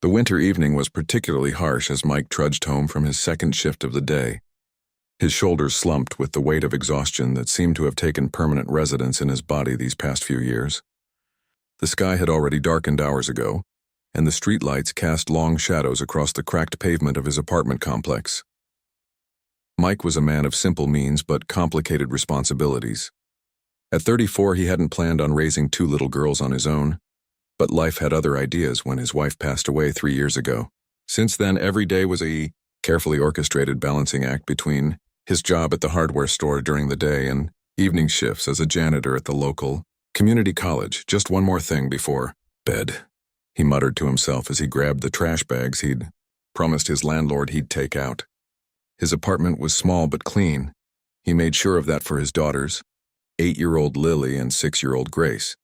The winter evening was particularly harsh as Mike trudged home from his second shift of the day. His shoulders slumped with the weight of exhaustion that seemed to have taken permanent residence in his body these past few years. The sky had already darkened hours ago, and the streetlights cast long shadows across the cracked pavement of his apartment complex. Mike was a man of simple means but complicated responsibilities. At 34, he hadn't planned on raising two little girls on his own, but life had other ideas when his wife passed away 3 years ago. Since then, every day was a carefully orchestrated balancing act between his job at the hardware store during the day and evening shifts as a janitor at the local community college. Just one more thing before bed, he muttered to himself as he grabbed the trash bags he'd promised his landlord he'd take out. His apartment was small but clean. He made sure of that for his daughters, 8-year-old Lily and 6-year-old Grace.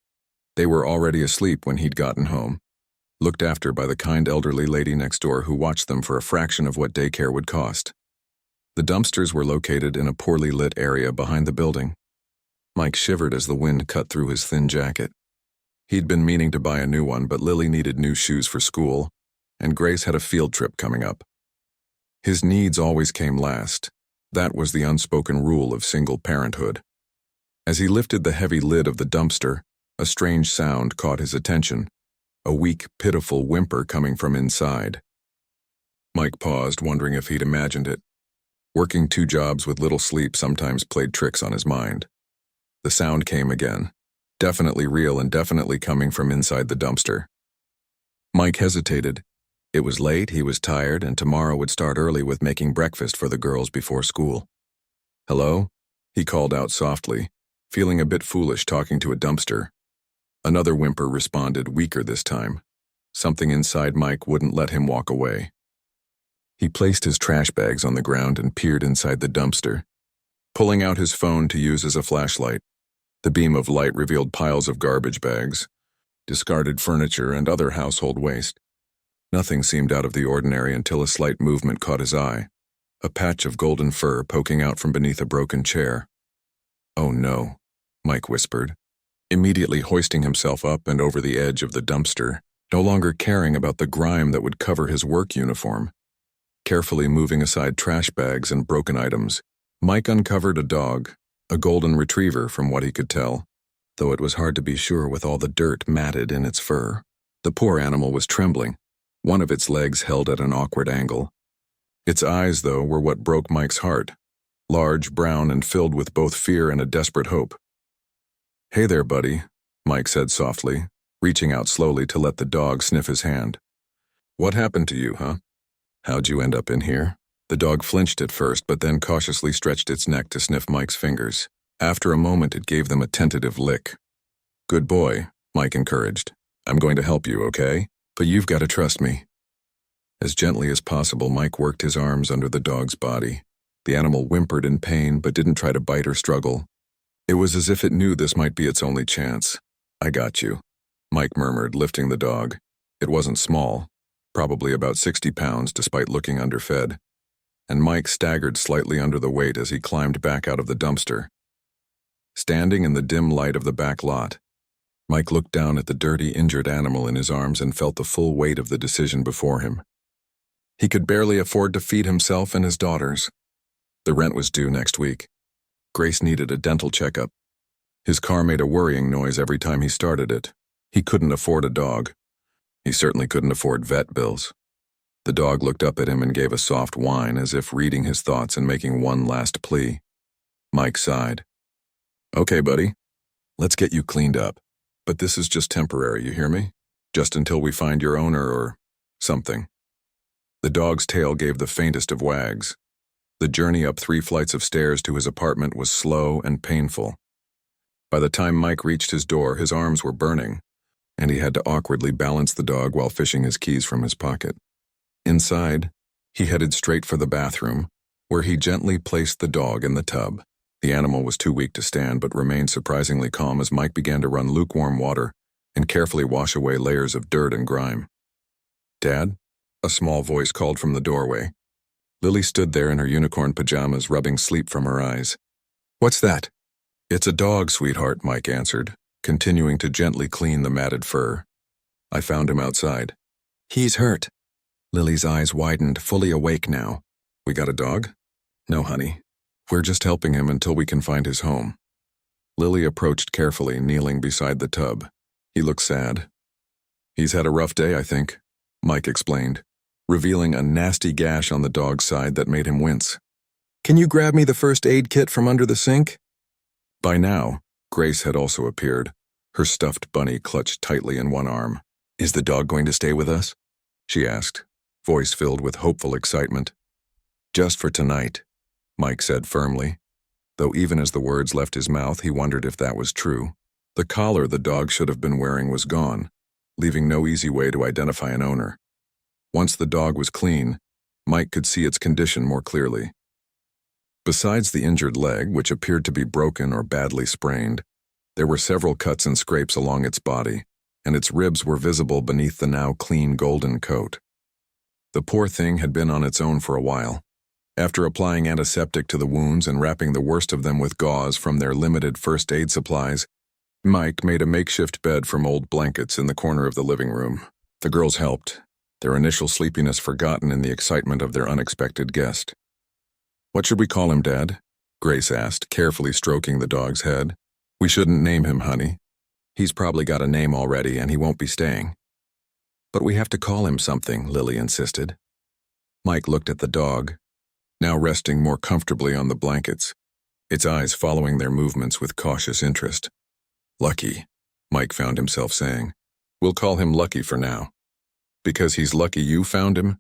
They were already asleep when he'd gotten home, looked after by the kind elderly lady next door who watched them for a fraction of what daycare would cost. The dumpsters were located in a poorly lit area behind the building. Mike shivered as the wind cut through his thin jacket. He'd been meaning to buy a new one, but Lily needed new shoes for school, and Grace had a field trip coming up. His needs always came last. That was the unspoken rule of single parenthood. As he lifted the heavy lid of the dumpster, a strange sound caught his attention, a weak, pitiful whimper coming from inside. Mike paused, wondering if he'd imagined it. Working 2 jobs with little sleep sometimes played tricks on his mind. The sound came again, definitely real and definitely coming from inside the dumpster. Mike hesitated. It was late, he was tired, and tomorrow would start early with making breakfast for the girls before school. "Hello?" he called out softly, feeling a bit foolish talking to a dumpster. Another whimper responded, weaker this time. Something inside Mike wouldn't let him walk away. He placed his trash bags on the ground and peered inside the dumpster, pulling out his phone to use as a flashlight. The beam of light revealed piles of garbage bags, discarded furniture, and other household waste. Nothing seemed out of the ordinary until a slight movement caught his eye, a patch of golden fur poking out from beneath a broken chair. "Oh no," Mike whispered, immediately hoisting himself up and over the edge of the dumpster, no longer caring about the grime that would cover his work uniform. Carefully moving aside trash bags and broken items, Mike uncovered a dog, a golden retriever from what he could tell, though it was hard to be sure with all the dirt matted in its fur. The poor animal was trembling, one of its legs held at an awkward angle. Its eyes, though, were what broke Mike's heart, large, brown, and filled with both fear and a desperate hope. "Hey there, buddy," Mike said softly, reaching out slowly to let the dog sniff his hand. "What happened to you, huh? How'd you end up in here?" The dog flinched at first, but then cautiously stretched its neck to sniff Mike's fingers. After a moment, it gave them a tentative lick. "Good boy," Mike encouraged. "I'm going to help you, okay? But you've got to trust me." As gently as possible, Mike worked his arms under the dog's body. The animal whimpered in pain, but didn't try to bite or struggle. It was as if it knew this might be its only chance. "I got you," Mike murmured, lifting the dog. It wasn't small, probably about 60 pounds despite looking underfed, and Mike staggered slightly under the weight as he climbed back out of the dumpster. Standing in the dim light of the back lot, Mike looked down at the dirty, injured animal in his arms and felt the full weight of the decision before him. He could barely afford to feed himself and his daughters. The rent was due next week. Grace needed a dental checkup. His car made a worrying noise every time he started it. He couldn't afford a dog. He certainly couldn't afford vet bills. The dog looked up at him and gave a soft whine as if reading his thoughts and making one last plea. Mike sighed. "Okay, buddy. Let's get you cleaned up. But this is just temporary, you hear me? Just until we find your owner or something." The dog's tail gave the faintest of wags. The journey up 3 flights of stairs to his apartment was slow and painful. By the time Mike reached his door, his arms were burning, and he had to awkwardly balance the dog while fishing his keys from his pocket. Inside, he headed straight for the bathroom, where he gently placed the dog in the tub. The animal was too weak to stand, but remained surprisingly calm as Mike began to run lukewarm water and carefully wash away layers of dirt and grime. "Dad?" a small voice called from the doorway. Lily stood there in her unicorn pajamas, rubbing sleep from her eyes. "What's that?" "It's a dog, sweetheart," Mike answered, continuing to gently clean the matted fur. "I found him outside." He's hurt. Lily's eyes widened, fully awake now. We got a dog? No, honey. We're just helping him until we can find his home. Lily approached carefully, kneeling beside the tub. He looked sad. He's had a rough day, I think, Mike explained, revealing a nasty gash on the dog's side that made him wince. Can you grab me the first aid kit from under the sink? By now, Grace had also appeared, her stuffed bunny clutched tightly in one arm. Is the dog going to stay with us? She asked, voice filled with hopeful excitement. Just for tonight, Mike said firmly, though even as the words left his mouth, he wondered if that was true. The collar the dog should have been wearing was gone, leaving no easy way to identify an owner. Once the dog was clean, Mike could see its condition more clearly. Besides the injured leg, which appeared to be broken or badly sprained, there were several cuts and scrapes along its body, and its ribs were visible beneath the now clean golden coat. The poor thing had been on its own for a while. After applying antiseptic to the wounds and wrapping the worst of them with gauze from their limited first aid supplies, Mike made a makeshift bed from old blankets in the corner of the living room. The girls helped, their initial sleepiness forgotten in the excitement of their unexpected guest. What should we call him, Dad? Grace asked, carefully stroking the dog's head. We shouldn't name him, honey. He's probably got a name already and he won't be staying. But we have to call him something, Lily insisted. Mike looked at the dog, now resting more comfortably on the blankets, its eyes following their movements with cautious interest. Lucky, Mike found himself saying. We'll call him Lucky for now. Because he's lucky you found him?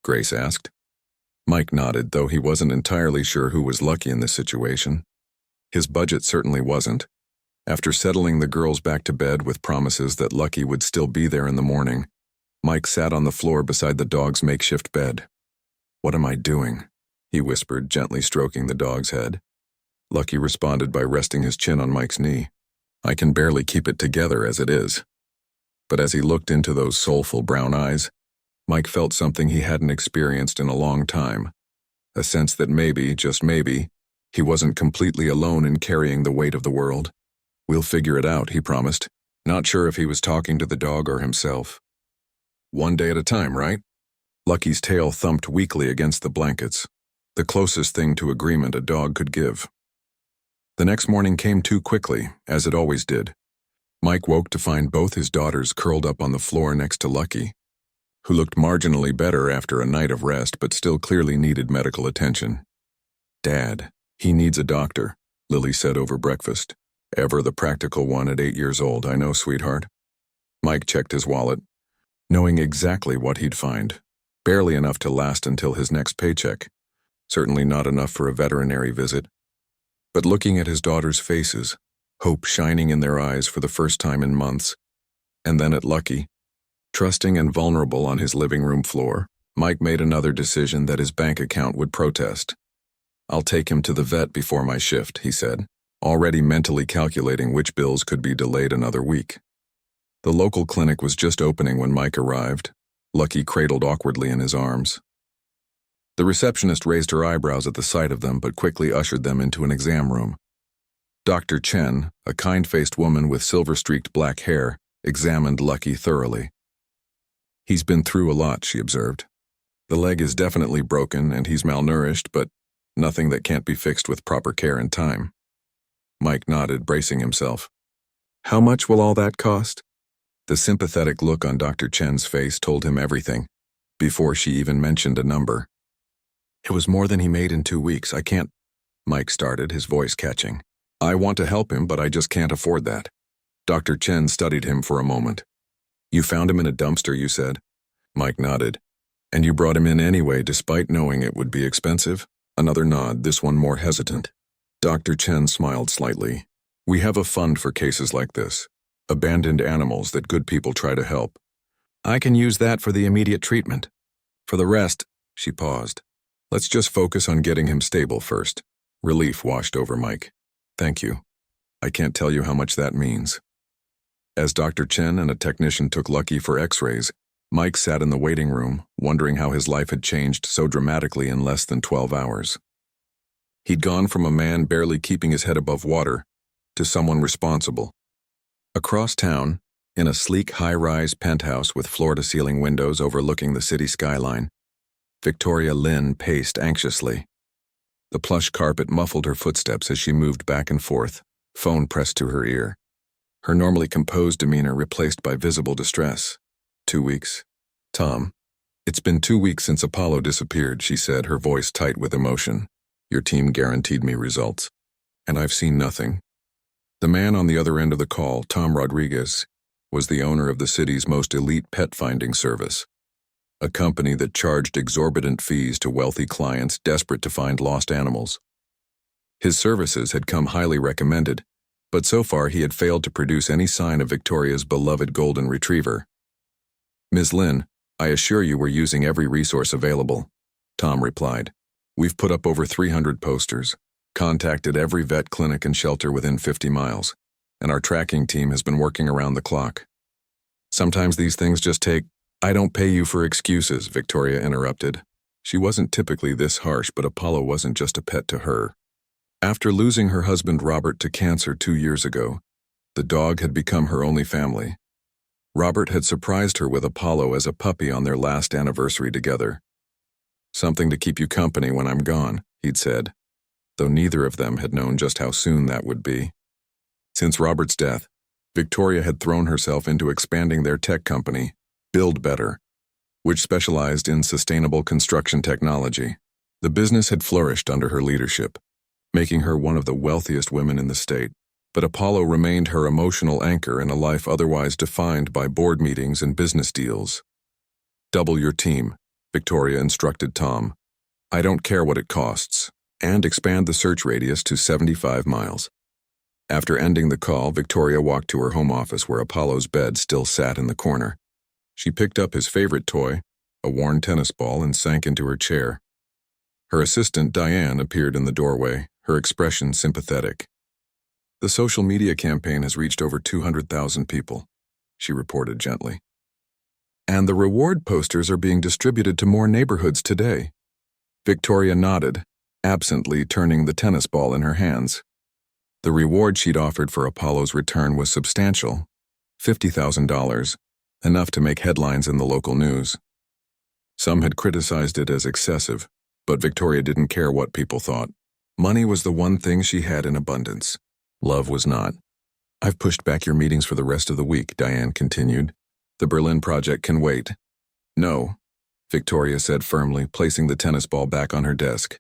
Grace asked. Mike nodded, though he wasn't entirely sure who was lucky in this situation. His budget certainly wasn't. After settling the girls back to bed with promises that Lucky would still be there in the morning, Mike sat on the floor beside the dog's makeshift bed. What am I doing? He whispered, gently stroking the dog's head. Lucky responded by resting his chin on Mike's knee. I can barely keep it together as it is. But as he looked into those soulful brown eyes, Mike felt something he hadn't experienced in a long time, a sense that maybe, just maybe, he wasn't completely alone in carrying the weight of the world. We'll figure it out, he promised, not sure if he was talking to the dog or himself. One day at a time, right? Lucky's tail thumped weakly against the blankets, the closest thing to agreement a dog could give. The next morning came too quickly, as it always did. Mike woke to find both his daughters curled up on the floor next to Lucky, who looked marginally better after a night of rest but still clearly needed medical attention. Dad, he needs a doctor, Lily said over breakfast. Ever the practical one at 8 years old, I know, sweetheart. Mike checked his wallet, knowing exactly what he'd find. Barely enough to last until his next paycheck. Certainly not enough for a veterinary visit. But looking at his daughters' faces, hope shining in their eyes for the first time in months, and then at Lucky, trusting and vulnerable on his living room floor, Mike made another decision that his bank account would protest. I'll take him to the vet before my shift, he said, already mentally calculating which bills could be delayed another week. The local clinic was just opening when Mike arrived, Lucky cradled awkwardly in his arms. The receptionist raised her eyebrows at the sight of them but quickly ushered them into an exam room. Dr. Chen, a kind-faced woman with silver-streaked black hair, examined Lucky thoroughly. He's been through a lot, she observed. The leg is definitely broken and he's malnourished, but nothing that can't be fixed with proper care and time. Mike nodded, bracing himself. How much will all that cost? The sympathetic look on Dr. Chen's face told him everything, before she even mentioned a number. It was more than he made in 2 weeks. I can't, Mike started, his voice catching. I want to help him, but I just can't afford that. Dr. Chen studied him for a moment. You found him in a dumpster, you said. Mike nodded. And you brought him in anyway, despite knowing it would be expensive? Another nod, this one more hesitant. Dr. Chen smiled slightly. We have a fund for cases like this. Abandoned animals that good people try to help. I can use that for the immediate treatment. For the rest, she paused. Let's just focus on getting him stable first. Relief washed over Mike. Thank you. I can't tell you how much that means. As Dr. Chen and a technician took Lucky for x-rays, Mike sat in the waiting room, wondering how his life had changed so dramatically in less than 12 hours. He'd gone from a man barely keeping his head above water to someone responsible. Across town, In a sleek high-rise penthouse with floor-to-ceiling windows overlooking the city skyline, Victoria Lynn paced anxiously. The plush carpet muffled her footsteps as she moved back and forth, phone pressed to her ear. Her normally composed demeanor replaced by visible distress. 2 weeks. Tom. It's been 2 weeks since Apollo disappeared, she said, her voice tight with emotion. Your team guaranteed me results. And I've seen nothing. The man on the other end of the call, Tom Rodriguez, was the owner of the city's most elite pet-finding service, a company that charged exorbitant fees to wealthy clients desperate to find lost animals. His services had come highly recommended, but so far he had failed to produce any sign of Victoria's beloved golden retriever. Ms. Lynn, I assure you we're using every resource available, Tom replied. We've put up over 300 posters, contacted every vet clinic and shelter within 50 miles, and our tracking team has been working around the clock. Sometimes these things just take— I don't pay you for excuses, Victoria interrupted. She wasn't typically this harsh, but Apollo wasn't just a pet to her. After losing her husband Robert to cancer 2 years ago, the dog had become her only family. Robert had surprised her with Apollo as a puppy on their last anniversary together. Something to keep you company when I'm gone, he'd said, though neither of them had known just how soon that would be. Since Robert's death, Victoria had thrown herself into expanding their tech company, Build Better, which specialized in sustainable construction technology. The business had flourished under her leadership, making her one of the wealthiest women in the state. But Apollo remained her emotional anchor in a life otherwise defined by board meetings and business deals. Double your team, Victoria instructed Tom. I don't care what it costs, and expand the search radius to 75 miles. After ending the call, Victoria walked to her home office where Apollo's bed still sat in the corner. She picked up his favorite toy, a worn tennis ball, and sank into her chair. Her assistant, Diane, appeared in the doorway, her expression sympathetic. The social media campaign has reached over 200,000 people, she reported gently. And the reward posters are being distributed to more neighborhoods today. Victoria nodded, absently turning the tennis ball in her hands. The reward she'd offered for Apollo's return was substantial, $50,000, enough to make headlines in the local news. Some had criticized it as excessive, but Victoria didn't care what people thought. Money was the one thing she had in abundance. Love was not. I've pushed back your meetings for the rest of the week, Diane continued. The Berlin project can wait. No, Victoria said firmly, placing the tennis ball back on her desk.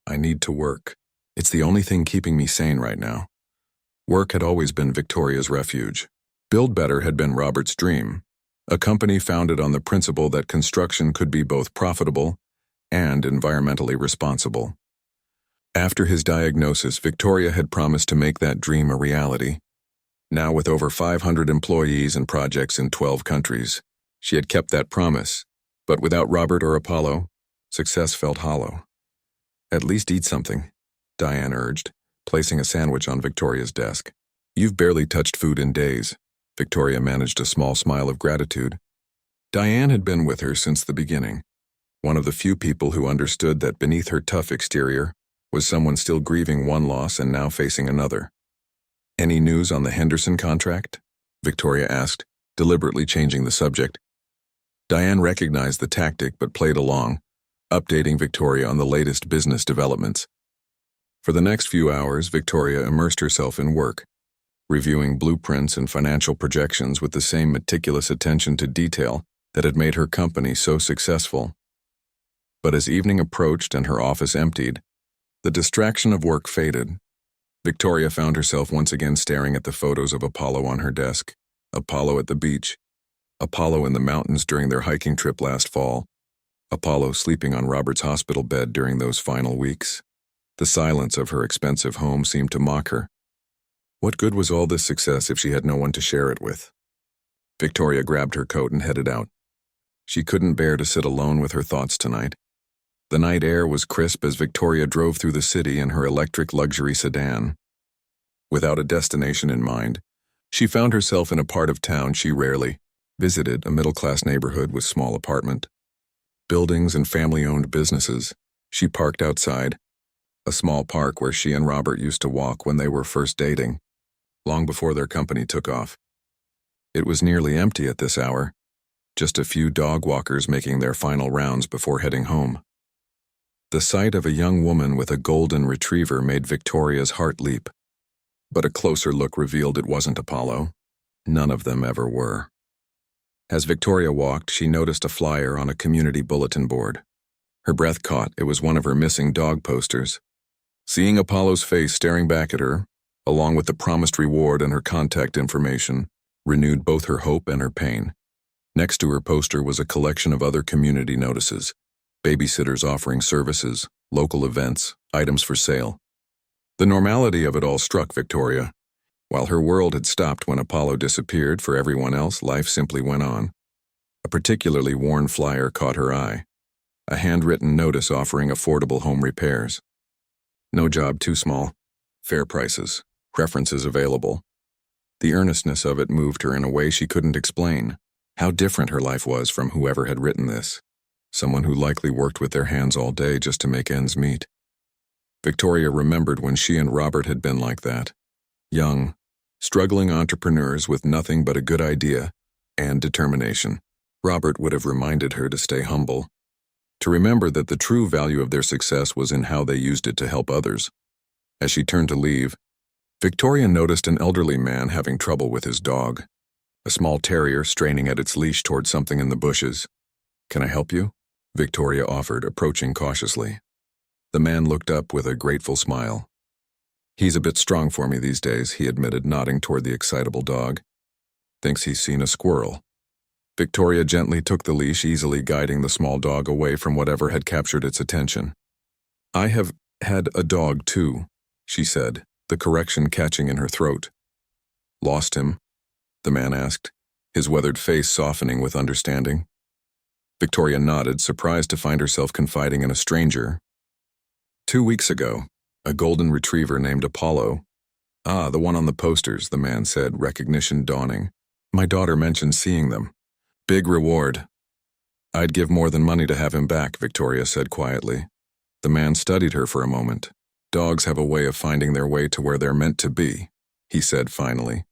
I need to work. It's the only thing keeping me sane right now. Work had always been Victoria's refuge. Build Better had been Robert's dream, a company founded on the principle that construction could be both profitable and environmentally responsible. After his diagnosis, Victoria had promised to make that dream a reality. Now, with over 500 employees and projects in 12 countries, she had kept that promise. But without Robert or Apollo, success felt hollow. At least eat something, Diane urged, placing a sandwich on Victoria's desk. You've barely touched food in days. Victoria managed a small smile of gratitude. Diane had been with her since the beginning, one of the few people who understood that beneath her tough exterior was someone still grieving one loss and now facing another. Any news on the Henderson contract? Victoria asked, deliberately changing the subject. Diane recognized the tactic but played along, updating Victoria on the latest business developments. For the next few hours, Victoria immersed herself in work, reviewing blueprints and financial projections with the same meticulous attention to detail that had made her company so successful. But as evening approached and her office emptied, the distraction of work faded. Victoria found herself once again staring at the photos of Apollo on her desk, Apollo at the beach, Apollo in the mountains during their hiking trip last fall, Apollo sleeping on Robert's hospital bed during those final weeks. The silence of her expensive home seemed to mock her. What good was all this success if she had no one to share it with? Victoria grabbed her coat and headed out. She couldn't bear to sit alone with her thoughts tonight. The night air was crisp as Victoria drove through the city in her electric luxury sedan. Without a destination in mind, she found herself in a part of town she rarely visited, a middle-class neighborhood with small apartment buildings and family-owned businesses. She parked outside, a small park where she and Robert used to walk when they were first dating, long before their company took off. It was nearly empty at this hour, just a few dog walkers making their final rounds before heading home. The sight of a young woman with a golden retriever made Victoria's heart leap. But a closer look revealed it wasn't Apollo. None of them ever were. As Victoria walked, she noticed a flyer on a community bulletin board. Her breath caught. It was one of her missing dog posters. Seeing Apollo's face staring back at her, along with the promised reward and her contact information, renewed both her hope and her pain. Next to her poster was a collection of other community notices: babysitters offering services, local events, items for sale. The normality of it all struck Victoria. While her world had stopped when Apollo disappeared, for everyone else, life simply went on. A particularly worn flyer caught her eye. A handwritten notice offering affordable home repairs. No job too small. Fair prices. References available. The earnestness of it moved her in a way she couldn't explain. How different her life was from whoever had written this. Someone who likely worked with their hands all day just to make ends meet. Victoria remembered when she and Robert had been like that. Young, struggling entrepreneurs with nothing but a good idea and determination. Robert would have reminded her to stay humble, to remember that the true value of their success was in how they used it to help others. As she turned to leave, Victoria noticed an elderly man having trouble with his dog, a small terrier straining at its leash toward something in the bushes. "Can I help you?" Victoria offered, approaching cautiously. The man looked up with a grateful smile. "He's a bit strong for me these days," he admitted, nodding toward the excitable dog. "Thinks he's seen a squirrel." Victoria gently took the leash, easily guiding the small dog away from whatever had captured its attention. "I have had a dog too," she said, the correction catching in her throat. "Lost him?" the man asked, his weathered face softening with understanding. Victoria nodded, surprised to find herself confiding in a stranger. 2 weeks ago, a golden retriever named Apollo. "Ah, the one on the posters," the man said, recognition dawning. "My daughter mentioned seeing them. Big reward." "I'd give more than money to have him back," Victoria said quietly. The man studied her for a moment. "Dogs have a way of finding their way to where they're meant to be," he said finally.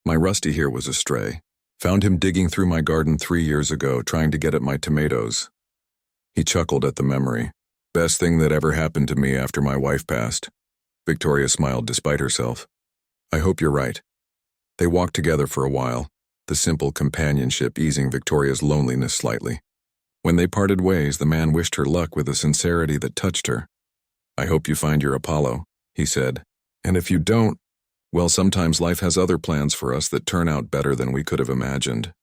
"My Rusty here was a stray. Found him digging through my garden 3 years ago, trying to get at my tomatoes." He chuckled at the memory. "Best thing that ever happened to me after my wife passed." Victoria smiled despite herself. "I hope you're right." They walked together for a while, the simple companionship easing Victoria's loneliness slightly. When they parted ways, the man wished her luck with a sincerity that touched her. "I hope you find your Apollo," he said. "And if you don't, well, sometimes life has other plans for us that turn out better than we could have imagined."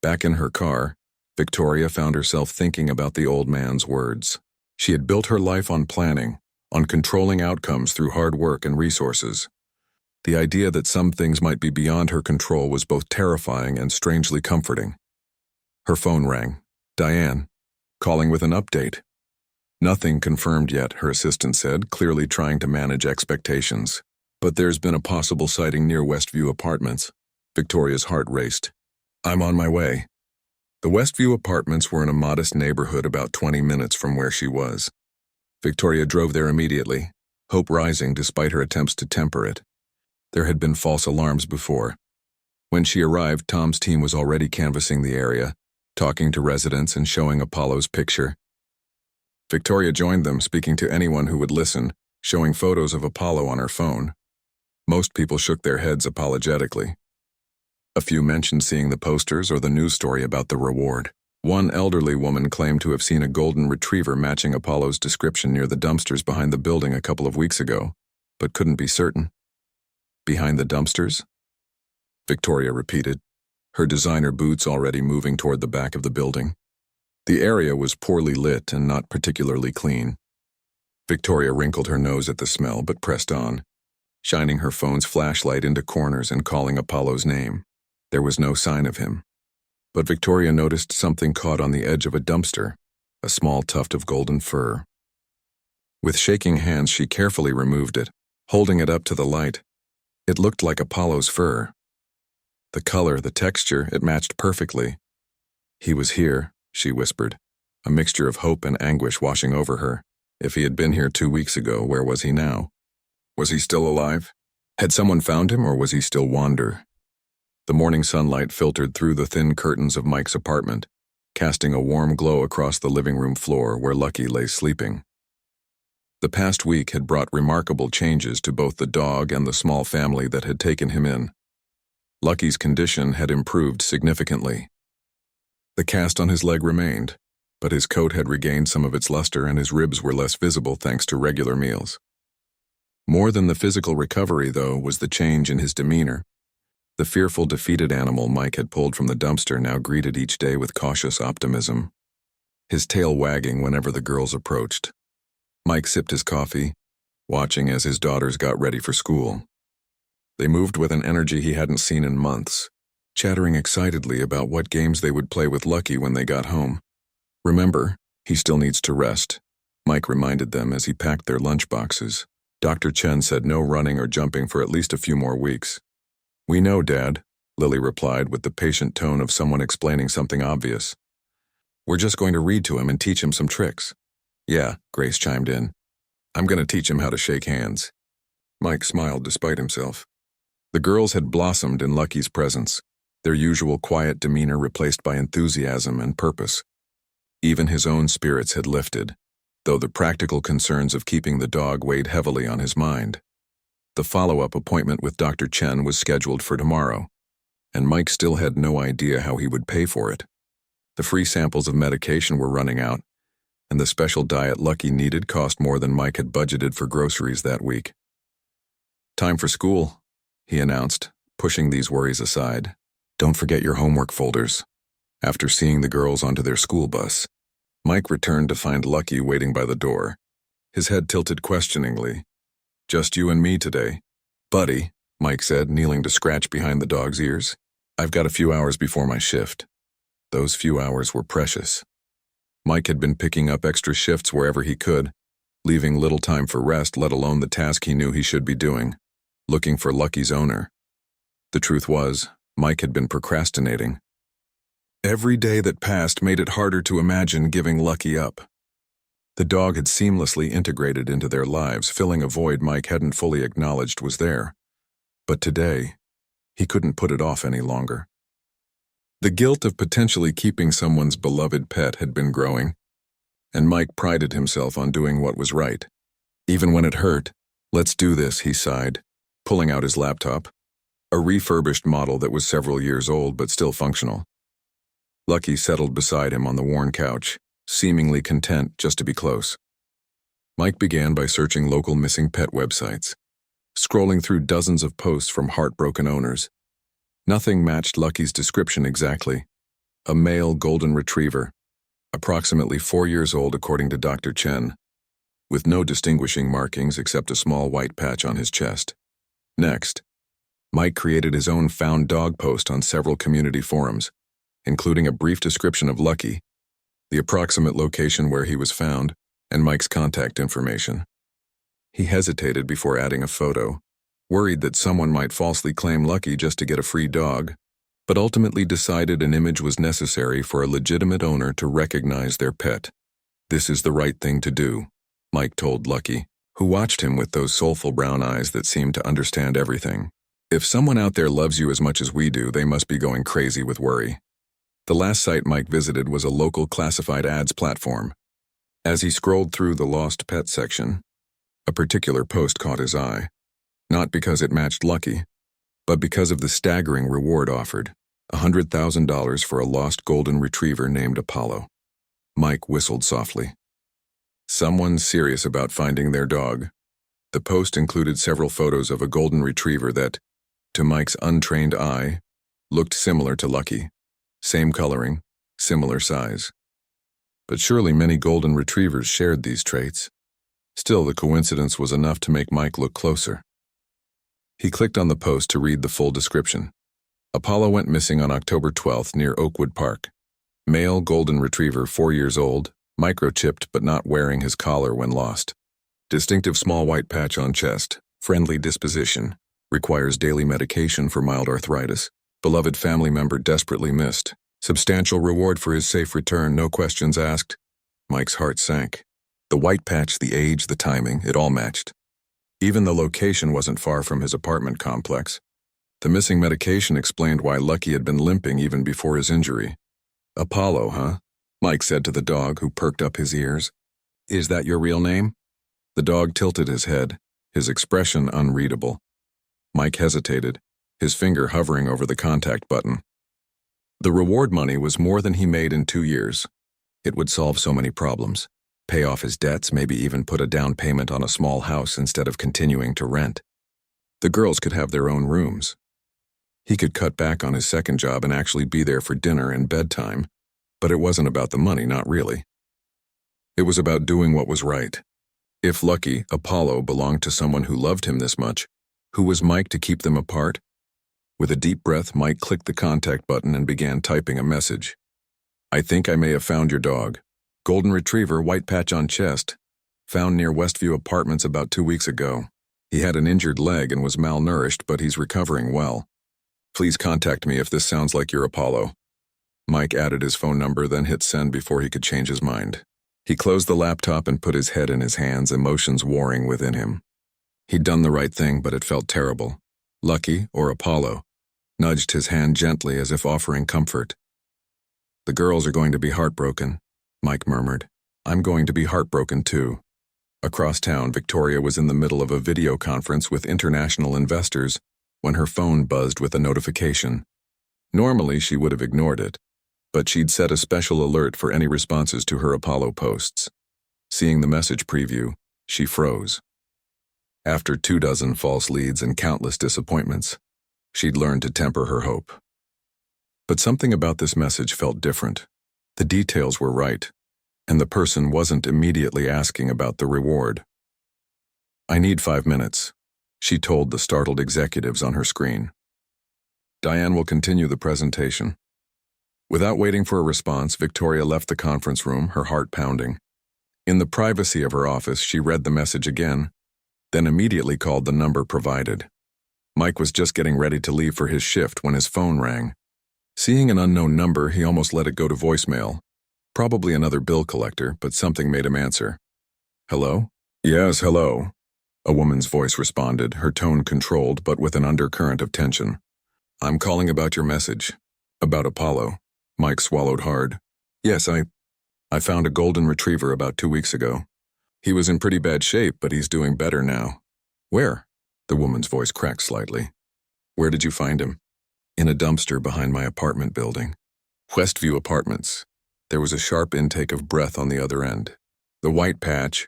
Back in her car, Victoria found herself thinking about the old man's words. She had built her life on planning, on controlling outcomes through hard work and resources. The idea that some things might be beyond her control was both terrifying and strangely comforting. Her phone rang. Diane, calling with an update. "Nothing confirmed yet," her assistant said, clearly trying to manage expectations. "But there's been a possible sighting near Westview Apartments." Victoria's heart raced. "I'm on my way." The Westview Apartments were in a modest neighborhood about 20 minutes from where she was. Victoria drove there immediately, hope rising despite her attempts to temper it. There had been false alarms before. When she arrived, Tom's team was already canvassing the area, talking to residents and showing Apollo's picture. Victoria joined them, speaking to anyone who would listen, showing photos of Apollo on her phone. Most people shook their heads apologetically. A few mentioned seeing the posters or the news story about the reward. One elderly woman claimed to have seen a golden retriever matching Apollo's description near the dumpsters behind the building a couple of weeks ago, but couldn't be certain. "Behind the dumpsters?" Victoria repeated, her designer boots already moving toward the back of the building. The area was poorly lit and not particularly clean. Victoria wrinkled her nose at the smell but pressed on, shining her phone's flashlight into corners and calling Apollo's name. There was no sign of him. But Victoria noticed something caught on the edge of a dumpster, a small tuft of golden fur. With shaking hands, she carefully removed it, holding it up to the light. It looked like Apollo's fur. The color, the texture, it matched perfectly. "He was here," she whispered, a mixture of hope and anguish washing over her. If he had been here 2 weeks ago, where was he now? Was he still alive? Had someone found him, or was he still wander? The morning sunlight filtered through the thin curtains of Mike's apartment, casting a warm glow across the living room floor where Lucky lay sleeping. The past week had brought remarkable changes to both the dog and the small family that had taken him in. Lucky's condition had improved significantly. The cast on his leg remained, but his coat had regained some of its luster and his ribs were less visible thanks to regular meals. More than the physical recovery, though, was the change in his demeanor. The fearful, defeated animal Mike had pulled from the dumpster now greeted each day with cautious optimism, his tail wagging whenever the girls approached. Mike sipped his coffee, watching as his daughters got ready for school. They moved with an energy he hadn't seen in months, chattering excitedly about what games they would play with Lucky when they got home. "Remember, he still needs to rest," Mike reminded them as he packed their lunchboxes. Dr. Chen said no running or jumping for at least a few more weeks. "We know, Dad," Lily replied with the patient tone of someone explaining something obvious. "We're just going to read to him and teach him some tricks." "Yeah," Grace chimed in. "I'm going to teach him how to shake hands." Mike smiled despite himself. The girls had blossomed in Lucky's presence, their usual quiet demeanor replaced by enthusiasm and purpose. Even his own spirits had lifted, though the practical concerns of keeping the dog weighed heavily on his mind. The follow-up appointment with Dr. Chen was scheduled for tomorrow, and Mike still had no idea how he would pay for it. The free samples of medication were running out, and the special diet Lucky needed cost more than Mike had budgeted for groceries that week. "Time for school," he announced, pushing these worries aside. "Don't forget your homework folders." After seeing the girls onto their school bus, Mike returned to find Lucky waiting by the door, his head tilted questioningly. "Just you and me today, buddy," Mike said, kneeling to scratch behind the dog's ears. "I've got a few hours before my shift." Those few hours were precious. Mike had been picking up extra shifts wherever he could, leaving little time for rest, let alone the task he knew he should be doing, looking for Lucky's owner. The truth was, Mike had been procrastinating. Every day that passed made it harder to imagine giving Lucky up. The dog had seamlessly integrated into their lives, filling a void Mike hadn't fully acknowledged was there. But today, he couldn't put it off any longer. The guilt of potentially keeping someone's beloved pet had been growing, and Mike prided himself on doing what was right. Even when it hurt, "Let's do this," he sighed, pulling out his laptop, a refurbished model that was several years old but still functional. Lucky settled beside him on the worn couch, seemingly content just to be close. Mike began by searching local missing pet websites, scrolling through dozens of posts from heartbroken owners. Nothing matched Lucky's description exactly. A male golden retriever, approximately 4 years old according to Dr. Chen, with no distinguishing markings except a small white patch on his chest. Next, Mike created his own found dog post on several community forums, including a brief description of Lucky, the approximate location where he was found, and Mike's contact information. He hesitated before adding a photo, worried that someone might falsely claim Lucky just to get a free dog, but ultimately decided an image was necessary for a legitimate owner to recognize their pet. "This is the right thing to do," Mike told Lucky, who watched him with those soulful brown eyes that seemed to understand everything. "If someone out there loves you as much as we do, they must be going crazy with worry." The last site Mike visited was a local classified ads platform. As he scrolled through the lost pet section, a particular post caught his eye, not because it matched Lucky, but because of the staggering reward offered, $100,000 for a lost golden retriever named Apollo. Mike whistled softly. Someone's serious about finding their dog. The post included several photos of a golden retriever that, to Mike's untrained eye, looked similar to Lucky. Same coloring, similar size. But surely many golden retrievers shared these traits. Still, the coincidence was enough to make Mike look closer. He clicked on the post to read the full description. Apollo went missing on October 12th near Oakwood Park. Male golden retriever, 4 years old, microchipped but not wearing his collar when lost. Distinctive small white patch on chest, friendly disposition, requires daily medication for mild arthritis. Beloved family member desperately missed. Substantial reward for his safe return, no questions asked. Mike's heart sank. The white patch, the age, the timing, it all matched. Even the location wasn't far from his apartment complex. The missing medication explained why Lucky had been limping even before his injury. Apollo, huh? Mike said to the dog, who perked up his ears. Is that your real name? The dog tilted his head, his expression unreadable. Mike hesitated, his finger hovering over the contact button. The reward money was more than he made in 2 years. It would solve so many problems. Pay off his debts, maybe even put a down payment on a small house instead of continuing to rent. The girls could have their own rooms. He could cut back on his second job and actually be there for dinner and bedtime, but it wasn't about the money, not really. It was about doing what was right. If Lucky, Apollo, belonged to someone who loved him this much, who was Mike to keep them apart? With a deep breath, Mike clicked the contact button and began typing a message. I think I may have found your dog. Golden Retriever, white patch on chest. Found near Westview Apartments about 2 weeks ago. He had an injured leg and was malnourished, but he's recovering well. Please contact me if this sounds like your Apollo. Mike added his phone number, then hit send before he could change his mind. He closed the laptop and put his head in his hands, emotions warring within him. He'd done the right thing, but it felt terrible. Lucky, or Apollo, nudged his hand gently as if offering comfort. The girls are going to be heartbroken, Mike murmured. I'm going to be heartbroken too. Across town, Victoria was in the middle of a video conference with international investors when her phone buzzed with a notification. Normally, she would have ignored it, but she'd set a special alert for any responses to her Apollo posts. Seeing the message preview, she froze. After 24 false leads and countless disappointments, she'd learned to temper her hope. But something about this message felt different. The details were right, and the person wasn't immediately asking about the reward. I need 5 minutes, she told the startled executives on her screen. Diane will continue the presentation. Without waiting for a response, Victoria left the conference room, her heart pounding. In the privacy of her office, she read the message again, then immediately called the number provided. Mike was just getting ready to leave for his shift when his phone rang. Seeing an unknown number, he almost let it go to voicemail. Probably another bill collector, but something made him answer. Hello? Yes, hello. A woman's voice responded, her tone controlled but with an undercurrent of tension. I'm calling about your message. About Apollo. Mike swallowed hard. Yes, I found a golden retriever about 2 weeks ago. He was in pretty bad shape, but he's doing better now. Where? The woman's voice cracked slightly. Where did you find him? In a dumpster behind my apartment building. Westview Apartments. There was a sharp intake of breath on the other end. The white patch,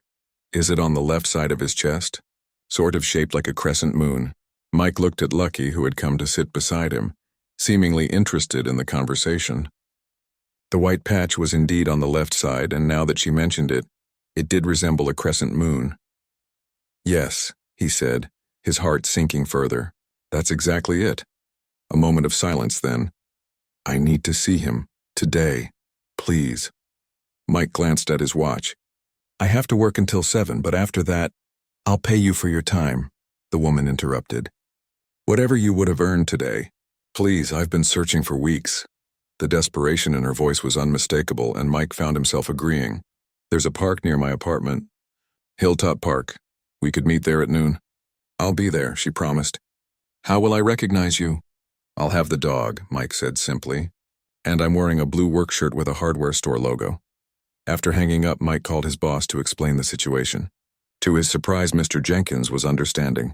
is it on the left side of his chest? Sort of shaped like a crescent moon. Mike looked at Lucky, who had come to sit beside him, seemingly interested in the conversation. The white patch was indeed on the left side, and now that she mentioned it, it did resemble a crescent moon. Yes, he said, his heart sinking further. That's exactly it. A moment of silence then. I need to see him. Today. Please. Mike glanced at his watch. I have to work until 7, but after that, I'll pay you for your time, the woman interrupted. Whatever you would have earned today. Please, I've been searching for weeks. The desperation in her voice was unmistakable, and Mike found himself agreeing. There's a park near my apartment. Hilltop Park. We could meet there at noon. I'll be there, she promised. How will I recognize you? I'll have the dog, Mike said simply. And I'm wearing a blue work shirt with a hardware store logo. After hanging up, Mike called his boss to explain the situation. To his surprise, Mr. Jenkins was understanding.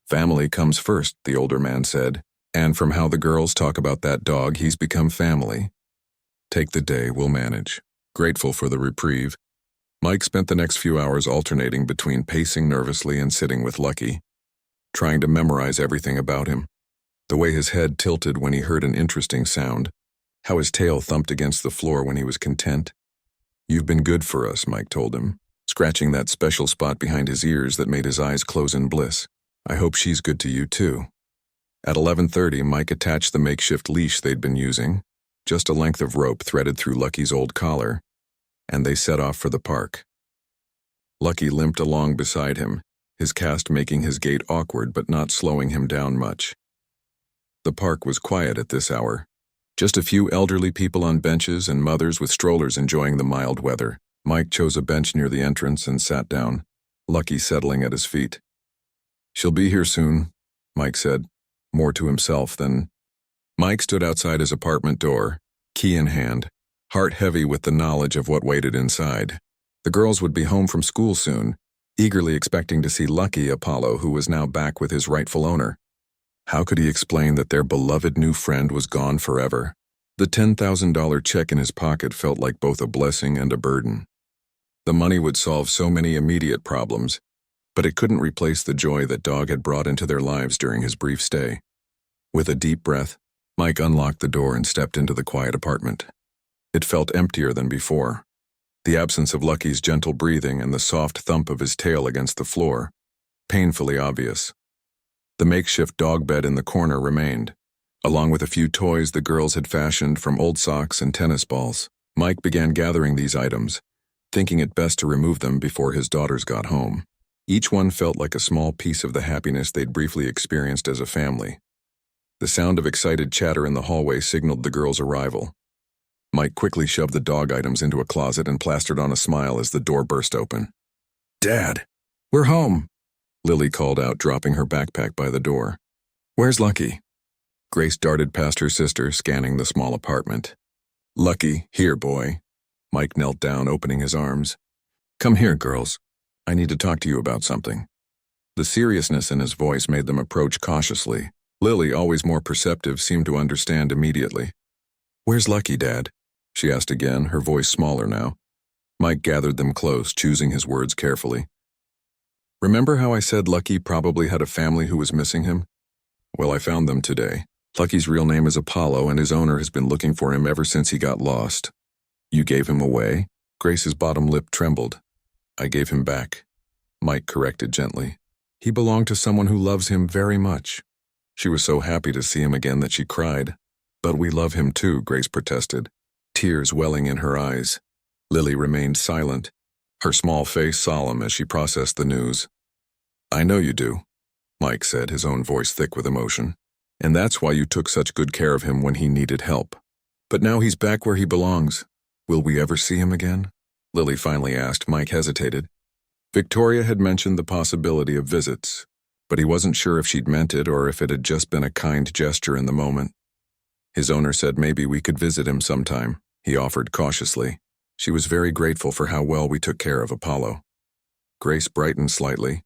Family comes first, the older man said, and from how the girls talk about that dog, he's become family. Take the day, we'll manage. Grateful for the reprieve. Mike spent the next few hours alternating between pacing nervously and sitting with Lucky, trying to memorize everything about him. The way his head tilted when he heard an interesting sound, how his tail thumped against the floor when he was content. You've been good for us, Mike told him, scratching that special spot behind his ears that made his eyes close in bliss. I hope she's good to you too. At 11:30, Mike attached the makeshift leash they'd been using, just a length of rope threaded through Lucky's old collar, and they set off for the park. Lucky limped along beside him, his cast making his gait awkward but not slowing him down much. The park was quiet at this hour. Just a few elderly people on benches and mothers with strollers enjoying the mild weather. Mike chose a bench near the entrance and sat down, Lucky settling at his feet. She'll be here soon, Mike said. more to himself than... Mike stood outside his apartment door, key in hand, heart heavy with the knowledge of what waited inside. The girls would be home from school soon, eagerly expecting to see Lucky Apollo, who was now back with his rightful owner. How could he explain that their beloved new friend was gone forever? The $10,000 check in his pocket felt like both a blessing and a burden. The money would solve so many immediate problems, but it couldn't replace the joy that Dog had brought into their lives during his brief stay. With a deep breath, Mike unlocked the door and stepped into the quiet apartment. It felt emptier than before. The absence of Lucky's gentle breathing and the soft thump of his tail against the floor, painfully obvious. The makeshift dog bed in the corner remained, along with a few toys the girls had fashioned from old socks and tennis balls. Mike began gathering these items, thinking it best to remove them before his daughters got home. Each one felt like a small piece of the happiness they'd briefly experienced as a family. The sound of excited chatter in the hallway signaled the girls' arrival. Mike quickly shoved the dog items into a closet and plastered on a smile as the door burst open. "Dad, we're home," Lily called out, dropping her backpack by the door. "Where's Lucky?" Grace darted past her sister, scanning the small apartment. "Lucky, here, boy." Mike knelt down, opening his arms. "Come here, girls. I need to talk to you about something." The seriousness in his voice made them approach cautiously. Lily, always more perceptive, seemed to understand immediately. "Where's Lucky, Dad?" she asked again, her voice smaller now. Mike gathered them close, choosing his words carefully. "Remember how I said Lucky probably had a family who was missing him? Well, I found them today. Lucky's real name is Apollo, and his owner has been looking for him ever since he got lost." "You gave him away?" Grace's bottom lip trembled. "I gave him back," Mike corrected gently. "He belonged to someone who loves him very much." She was so happy to see him again that she cried. "But we love him too," Grace protested, tears welling in her eyes. Lily remained silent, her small face solemn as she processed the news. "I know you do," Mike said, his own voice thick with emotion. "And that's why you took such good care of him when he needed help. But now he's back where he belongs. Will we ever see him again?" Lily finally asked. Mike hesitated. Victoria had mentioned the possibility of visits, but he wasn't sure if she'd meant it or if it had just been a kind gesture in the moment. His owner said maybe we could visit him sometime, he offered cautiously. She was very grateful for how well we took care of Apollo. Grace brightened slightly.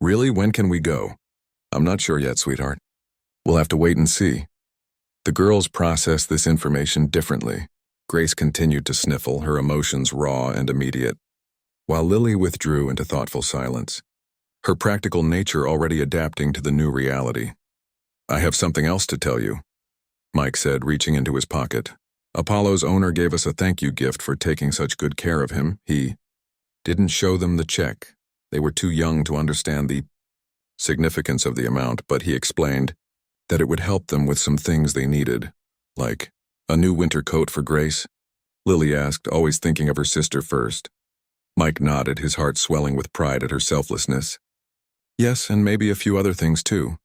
"Really, when can we go?" "I'm not sure yet, sweetheart. We'll have to wait and see." The girls processed this information differently. Grace continued to sniffle, her emotions raw and immediate, while Lily withdrew into thoughtful silence, her practical nature already adapting to the new reality. "I have something else to tell you," Mike said, reaching into his pocket. "Apollo's owner gave us a thank you gift for taking such good care of him. He didn't show them the check. They were too young to understand the significance of the amount, but he explained that it would help them with some things they needed, like a new winter coat for Grace." Lily asked, always thinking of her sister first. Mike nodded, his heart swelling with pride at her selflessness. "Yes, and maybe a few other things too."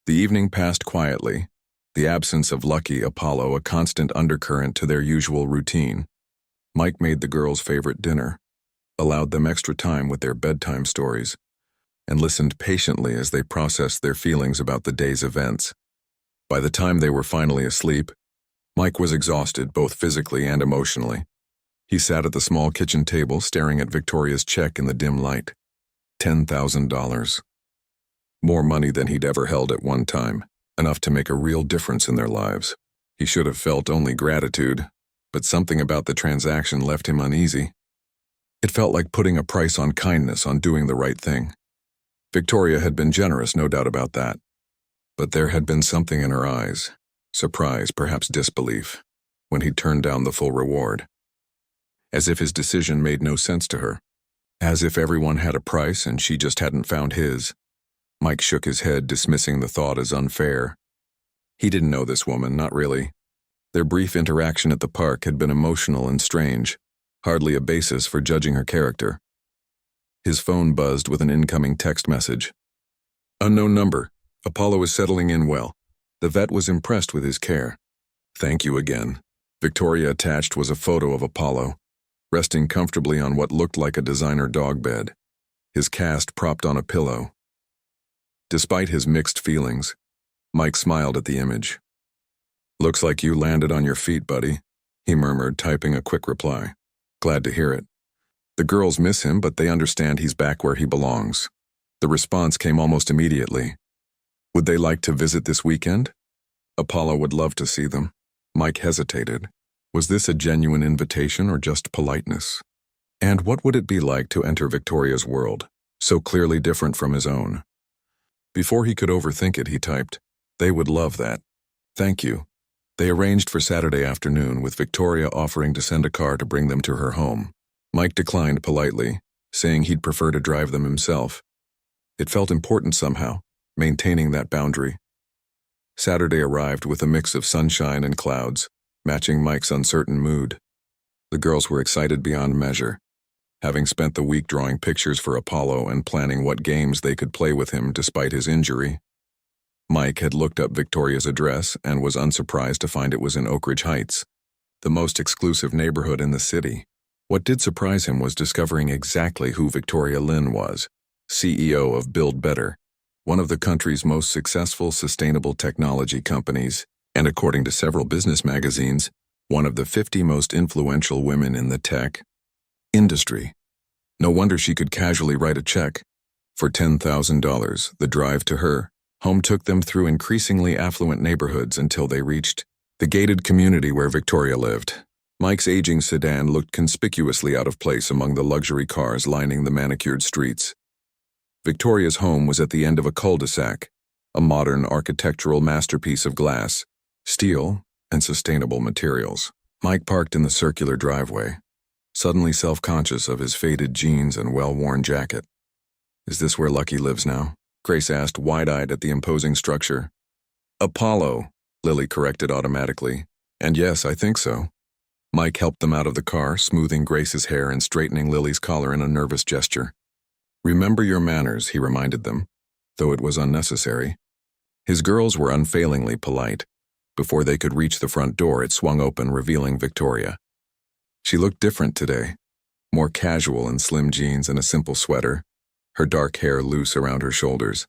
The evening passed quietly, the absence of Lucky Apollo a constant undercurrent to their usual routine. Mike made the girls' favorite dinner, allowed them extra time with their bedtime stories, and listened patiently as they processed their feelings about the day's events. By the time they were finally asleep, Mike was exhausted both physically and emotionally. He sat at the small kitchen table staring at Victoria's check in the dim light. $10,000. More money than he'd ever held at one time, enough to make a real difference in their lives. He should have felt only gratitude, but something about the transaction left him uneasy. It felt like putting a price on kindness, on doing the right thing. Victoria had been generous, no doubt about that. But there had been something in her eyes, surprise, perhaps disbelief, when he turned down the full reward. As if his decision made no sense to her. As if everyone had a price and she just hadn't found his. Mike shook his head, dismissing the thought as unfair. He didn't know this woman, not really. Their brief interaction at the park had been emotional and strange, hardly a basis for judging her character. His phone buzzed with an incoming text message. "Unknown number. Apollo is settling in well. The vet was impressed with his care. Thank you again." Victoria attached was a photo of Apollo, resting comfortably on what looked like a designer dog bed, his cast propped on a pillow. Despite his mixed feelings, Mike smiled at the image. "Looks like you landed on your feet, buddy," he murmured, typing a quick reply. "Glad to hear it. The girls miss him, but they understand he's back where he belongs." The response came almost immediately. "Would they like to visit this weekend?" "Apollo would love to see them." Mike hesitated. Was this a genuine invitation or just politeness? And what would it be like to enter Victoria's world, so clearly different from his own? Before he could overthink it, he typed, "They would love that. Thank you." They arranged for Saturday afternoon, with Victoria offering to send a car to bring them to her home. Mike declined politely, saying he'd prefer to drive them himself. It felt important somehow, maintaining that boundary. Saturday arrived with a mix of sunshine and clouds, matching Mike's uncertain mood. The girls were excited beyond measure. Having spent the week drawing pictures for Apollo and planning what games they could play with him despite his injury, Mike had looked up Victoria's address and was unsurprised to find it was in Oak Ridge Heights, the most exclusive neighborhood in the city. What did surprise him was discovering exactly who Victoria Lynn was, CEO of Build Better, one of the country's most successful sustainable technology companies, and according to several business magazines, one of the 50 most influential women in the tech industry. No wonder she could casually write a check. For $10,000, the drive to her home took them through increasingly affluent neighborhoods until they reached the gated community where Victoria lived. Mike's aging sedan looked conspicuously out of place among the luxury cars lining the manicured streets. Victoria's home was at the end of a cul-de-sac, a modern architectural masterpiece of glass, steel, and sustainable materials. Mike parked in the circular driveway, suddenly self-conscious of his faded jeans and well-worn jacket. "Is this where Lucky lives now?" Grace asked, wide-eyed at the imposing structure. "Apollo," Lily corrected automatically. "And yes, I think so." Mike helped them out of the car, smoothing Grace's hair and straightening Lily's collar in a nervous gesture. "Remember your manners," he reminded them, though it was unnecessary. His girls were unfailingly polite. Before they could reach the front door, it swung open, revealing Victoria. She looked different today, more casual in slim jeans and a simple sweater, her dark hair loose around her shoulders.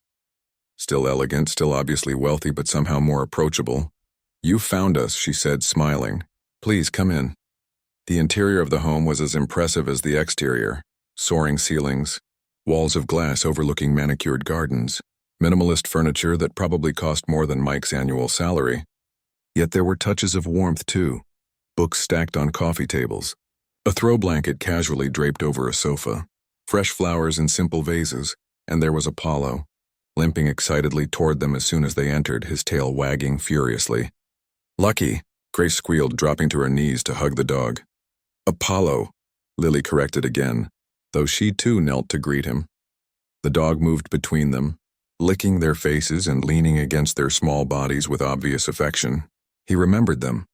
Still elegant, still obviously wealthy, but somehow more approachable. "You found us," she said, smiling. "Please come in." The interior of the home was as impressive as the exterior. Soaring ceilings, walls of glass overlooking manicured gardens, minimalist furniture that probably cost more than Mike's annual salary. Yet there were touches of warmth too. Books stacked on coffee tables, a throw blanket casually draped over a sofa, fresh flowers in simple vases, and there was Apollo, limping excitedly toward them as soon as they entered, his tail wagging furiously. "Lucky," Grace squealed, dropping to her knees to hug the dog. "Apollo," Lily corrected again, though she too knelt to greet him. The dog moved between them, licking their faces and leaning against their small bodies with obvious affection. He remembered them.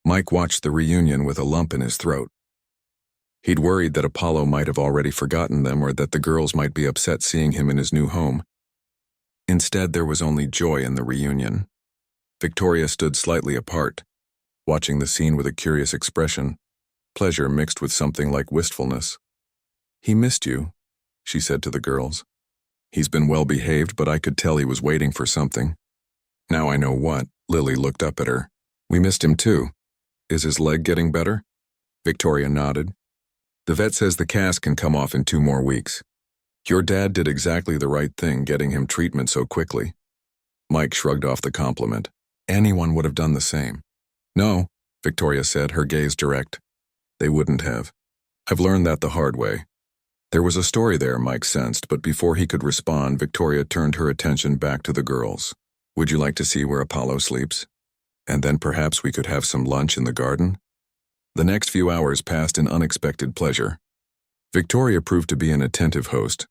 Mike watched the reunion with a lump in his throat. He'd worried that Apollo might have already forgotten them or that the girls might be upset seeing him in his new home. Instead, there was only joy in the reunion. Victoria stood slightly apart, watching the scene with a curious expression, pleasure mixed with something like wistfulness. "He missed you," she said to the girls. "He's been well behaved, but I could tell he was waiting for something." "Now I know what." Lily looked up at her. "We missed him too. Is his leg getting better?" Victoria nodded. "The vet says the cast can come off in 2 more weeks. Your dad did exactly the right thing getting him treatment so quickly." Mike shrugged off the compliment. "Anyone would have done the same." "No," Victoria said, her gaze direct. "They wouldn't have. I've learned that the hard way." There was a story there, Mike sensed, but before he could respond, Victoria turned her attention back to the girls. "Would you like to see where Apollo sleeps? And then perhaps we could have some lunch in the garden?" The next few hours passed in unexpected pleasure. Victoria proved to be an attentive host,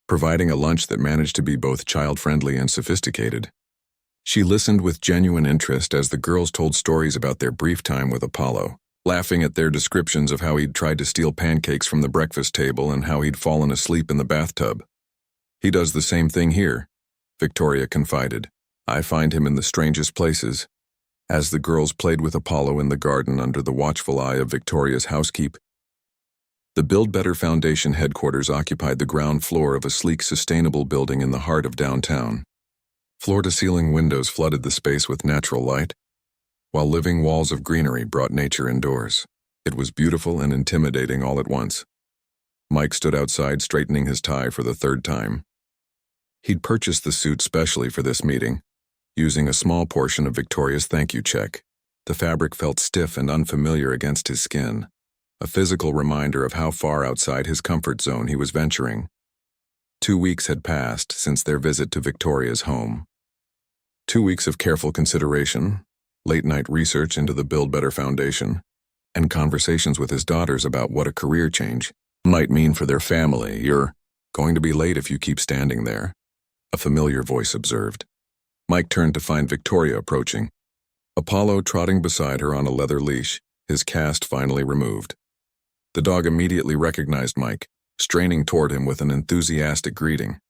providing a lunch that managed to be both child-friendly and sophisticated. She listened with genuine interest as the girls told stories about their brief time with Apollo, laughing at their descriptions of how he'd tried to steal pancakes from the breakfast table and how he'd fallen asleep in the bathtub. "He does the same thing here," Victoria confided. "I find him in the strangest places." As the girls played with Apollo in the garden under the watchful eye of Victoria's housekeep, the Build Better Foundation headquarters occupied the ground floor of a sleek, sustainable building in the heart of downtown. Floor-to-ceiling windows flooded the space with natural light, while living walls of greenery brought nature indoors. It was beautiful and intimidating all at once. Mike stood outside, straightening his tie for the third time. He'd purchased the suit specially for this meeting, using a small portion of Victoria's thank you check. The fabric felt stiff and unfamiliar against his skin, a physical reminder of how far outside his comfort zone he was venturing. 2 weeks had passed since their visit to Victoria's home. 2 weeks of careful consideration, late-night research into the Build Better Foundation, and conversations with his daughters about what a career change might mean for their family. "You're going to be late if you keep standing there," a familiar voice observed. Mike turned to find Victoria approaching, Apollo trotting beside her on a leather leash, his cast finally removed. The dog immediately recognized Mike, straining toward him with an enthusiastic greeting.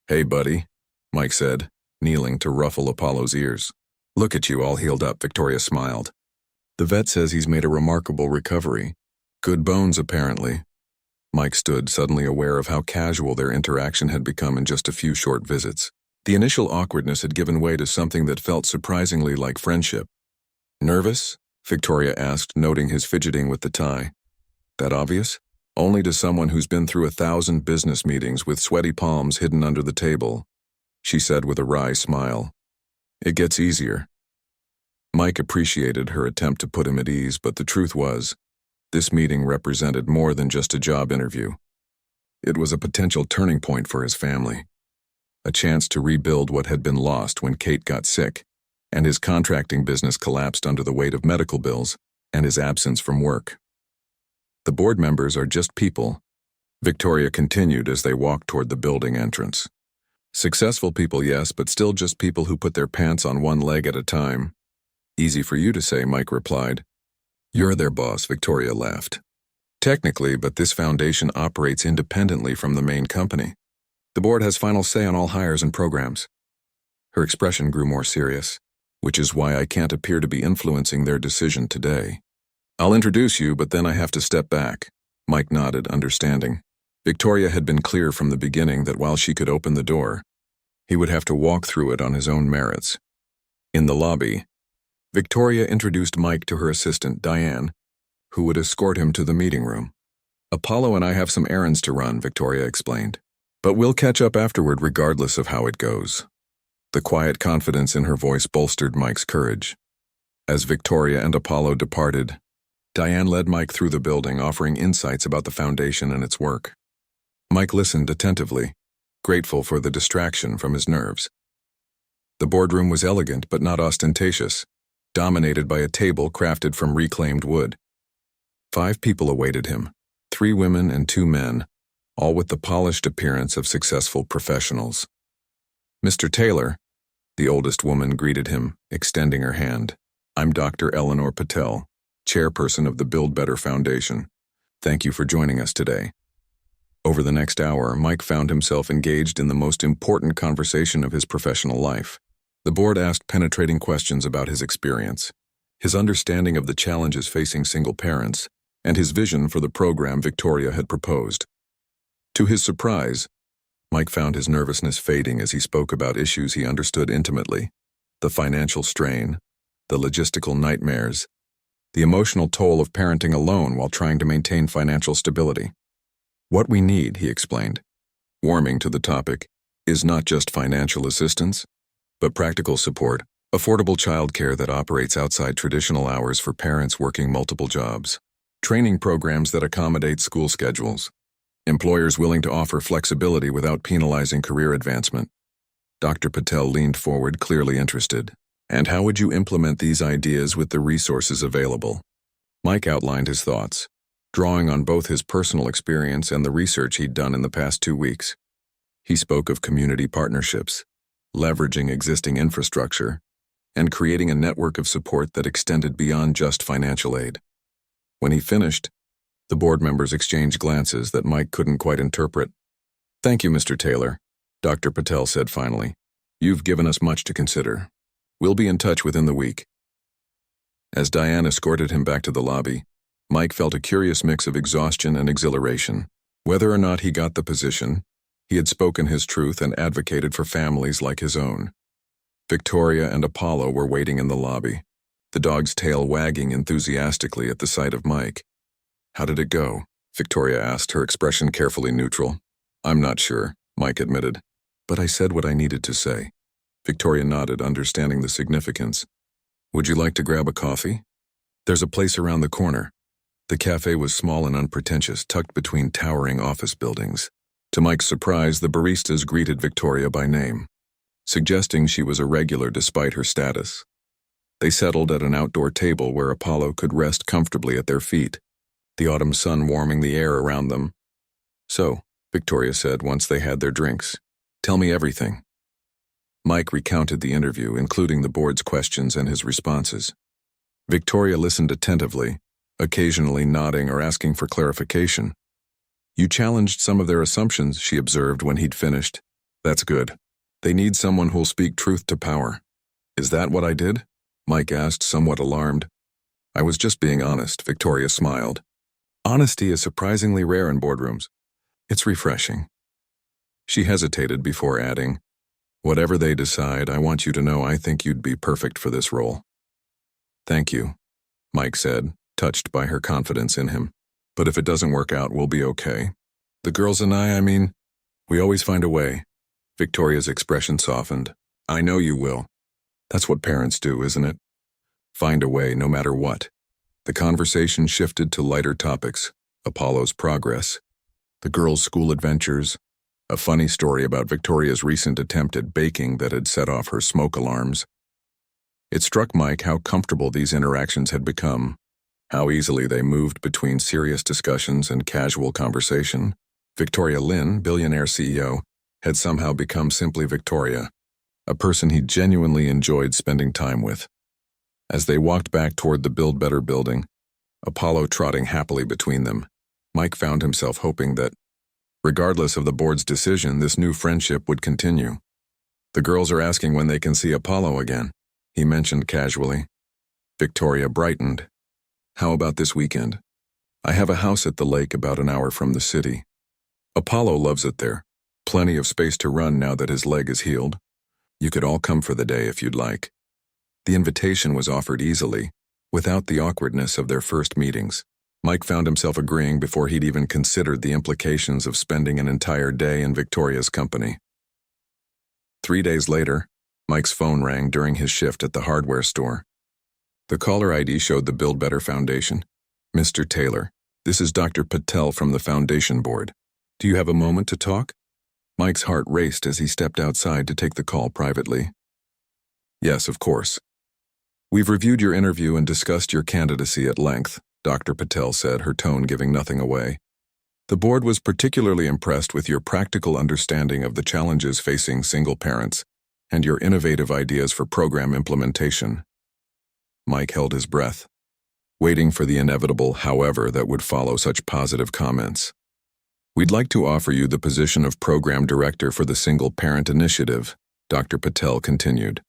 "Hey, buddy," Mike said, kneeling to ruffle Apollo's ears. "Look at you, all healed up," Victoria smiled. "The vet says he's made a remarkable recovery. Good bones, apparently." Mike stood, suddenly aware of how casual their interaction had become in just a few short visits. The initial awkwardness had given way to something that felt surprisingly like friendship. "Nervous?" Victoria asked, noting his fidgeting with the tie. "That obvious?" "Only to someone who's been through 1,000 business meetings with sweaty palms hidden under the table," she said with a wry smile. "It gets easier." Mike appreciated her attempt to put him at ease, but the truth was, this meeting represented more than just a job interview. It was a potential turning point for his family, a chance to rebuild what had been lost when Kate got sick, and his contracting business collapsed under the weight of medical bills and his absence from work. "The board members are just people," Victoria continued as they walked toward the building entrance. "Successful people, yes, but still just people who put their pants on one leg at a time." "Easy for you to say," Mike replied. "You're their boss," Victoria laughed. "Technically, but this foundation operates independently from the main company. The board has final say on all hires and programs." Her expression grew more serious, "which is why I can't appear to be influencing their decision today. I'll introduce you, but then I have to step back." Mike nodded, understanding. Victoria had been clear from the beginning that while she could open the door, he would have to walk through it on his own merits. In the lobby, Victoria introduced Mike to her assistant, Diane, who would escort him to the meeting room. "Apollo and I have some errands to run," Victoria explained. "But we'll catch up afterward regardless of how it goes." The quiet confidence in her voice bolstered Mike's courage. As Victoria and Apollo departed, Diane led Mike through the building, offering insights about the foundation and its work. Mike listened attentively, grateful for the distraction from his nerves. The boardroom was elegant but not ostentatious, dominated by a table crafted from reclaimed wood. 5 people awaited him, 3 women and 2 men, all with the polished appearance of successful professionals. "Mr. Taylor," the oldest woman greeted him, extending her hand. "I'm Dr. Eleanor Patel, chairperson of the Build Better Foundation. Thank you for joining us today." Over the next hour, Mike found himself engaged in the most important conversation of his professional life. The board asked penetrating questions about his experience, his understanding of the challenges facing single parents, and his vision for the program Victoria had proposed. To his surprise, Mike found his nervousness fading as he spoke about issues he understood intimately: the financial strain, the logistical nightmares, the emotional toll of parenting alone while trying to maintain financial stability. "What we need," he explained, warming to the topic, "is not just financial assistance, but practical support, affordable childcare that operates outside traditional hours for parents working multiple jobs, training programs that accommodate school schedules, employers willing to offer flexibility without penalizing career advancement." Dr. Patel leaned forward, clearly interested. "And how would you implement these ideas with the resources available?" Mike outlined his thoughts, drawing on both his personal experience and the research he'd done in the past 2 weeks. He spoke of community partnerships, leveraging existing infrastructure, and creating a network of support that extended beyond just financial aid. When he finished, the board members exchanged glances that Mike couldn't quite interpret. "Thank you, Mr. Taylor," Dr. Patel said finally. "You've given us much to consider. We'll be in touch within the week." As Diane escorted him back to the lobby, Mike felt a curious mix of exhaustion and exhilaration. Whether or not he got the position, he had spoken his truth and advocated for families like his own. Victoria and Apollo were waiting in the lobby, the dog's tail wagging enthusiastically at the sight of Mike. "How did it go?" Victoria asked, her expression carefully neutral. "I'm not sure," Mike admitted. "But I said what I needed to say." Victoria nodded, understanding the significance. "Would you like to grab a coffee? There's a place around the corner." The cafe was small and unpretentious, tucked between towering office buildings. To Mike's surprise, the baristas greeted Victoria by name, suggesting she was a regular despite her status. They settled at an outdoor table where Apollo could rest comfortably at their feet, the autumn sun warming the air around them. "So," Victoria said once they had their drinks, "tell me everything." Mike recounted the interview, including the board's questions and his responses. Victoria listened attentively, occasionally nodding or asking for clarification. "You challenged some of their assumptions," she observed when he'd finished. "That's good. They need someone who'll speak truth to power." "Is that what I did?" Mike asked, somewhat alarmed. "I was just being honest," Victoria smiled. "Honesty is surprisingly rare in boardrooms. It's refreshing." She hesitated before adding, "Whatever they decide, I want you to know I think you'd be perfect for this role." "Thank you," Mike said, touched by her confidence in him. "But if it doesn't work out, we'll be okay. The girls and I mean, we always find a way." Victoria's expression softened. "I know you will. That's what parents do, isn't it? Find a way, no matter what." The conversation shifted to lighter topics: Apollo's progress, the girls' school adventures, a funny story about Victoria's recent attempt at baking that had set off her smoke alarms. It struck Mike how comfortable these interactions had become, how easily they moved between serious discussions and casual conversation. Victoria Lynn, Billionaire CEO, had somehow become simply Victoria, a person he genuinely enjoyed spending time with. As they walked back toward the Build Better building, Apollo trotting happily between them, Mike found himself hoping that, regardless of the board's decision, this new friendship would continue. "The girls are asking when they can see Apollo again," he mentioned casually. Victoria brightened. "How about this weekend? I have a house at the lake about an hour from the city. Apollo loves it there. Plenty of space to run now that his leg is healed. You could all come for the day if you'd like." The invitation was offered easily, without the awkwardness of their first meetings. Mike found himself agreeing before he'd even considered the implications of spending an entire day in Victoria's company. 3 days later, Mike's phone rang during his shift at the hardware store. The caller ID showed the Build Better Foundation. "Mr. Taylor, this is Dr. Patel from the Foundation Board. Do you have a moment to talk?" Mike's heart raced as he stepped outside to take the call privately. "Yes, of course. We've reviewed your interview and discussed your candidacy at length," Dr. Patel said, her tone giving nothing away. "The board was particularly impressed with your practical understanding of the challenges facing single parents and your innovative ideas for program implementation." Mike held his breath, waiting for the inevitable however that would follow such positive comments. "We'd like to offer you the position of program director for the Single Parent Initiative," Dr. Patel continued,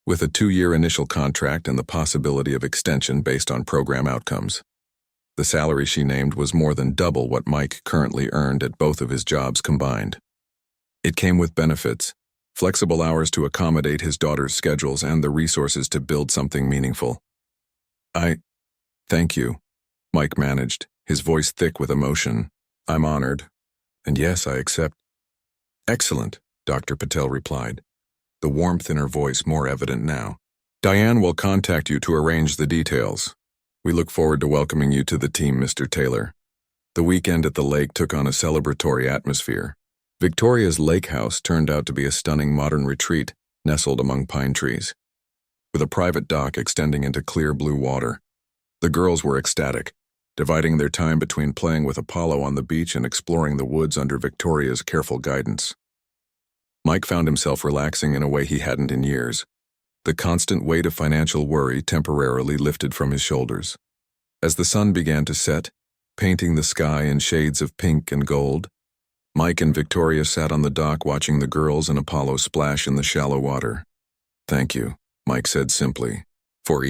"with a 2-year initial contract and the possibility of extension based on program outcomes." The salary she named was more than double what Mike currently earned at both of his jobs combined. It came with benefits, flexible hours to accommodate his daughter's schedules, and the resources to build something meaningful. Thank you," Mike managed, his voice thick with emotion. "I'm honored. And yes, I accept." "Excellent," Dr. Patel replied, the warmth in her voice more evident now. "Diane will contact you to arrange the details. We look forward to welcoming you to the team, Mr. Taylor." The weekend at the lake took on a celebratory atmosphere. Victoria's lake house turned out to be a stunning modern retreat nestled among pine trees, with a private dock extending into clear blue water. The girls were ecstatic, dividing their time between playing with Apollo on the beach and exploring the woods under Victoria's careful guidance. Mike found himself relaxing in a way he hadn't in years. The constant weight of financial worry temporarily lifted from his shoulders. As the sun began to set, painting the sky in shades of pink and gold, Mike and Victoria sat on the dock watching the girls and Apollo splash in the shallow water. "Thank you," Mike said simply, "for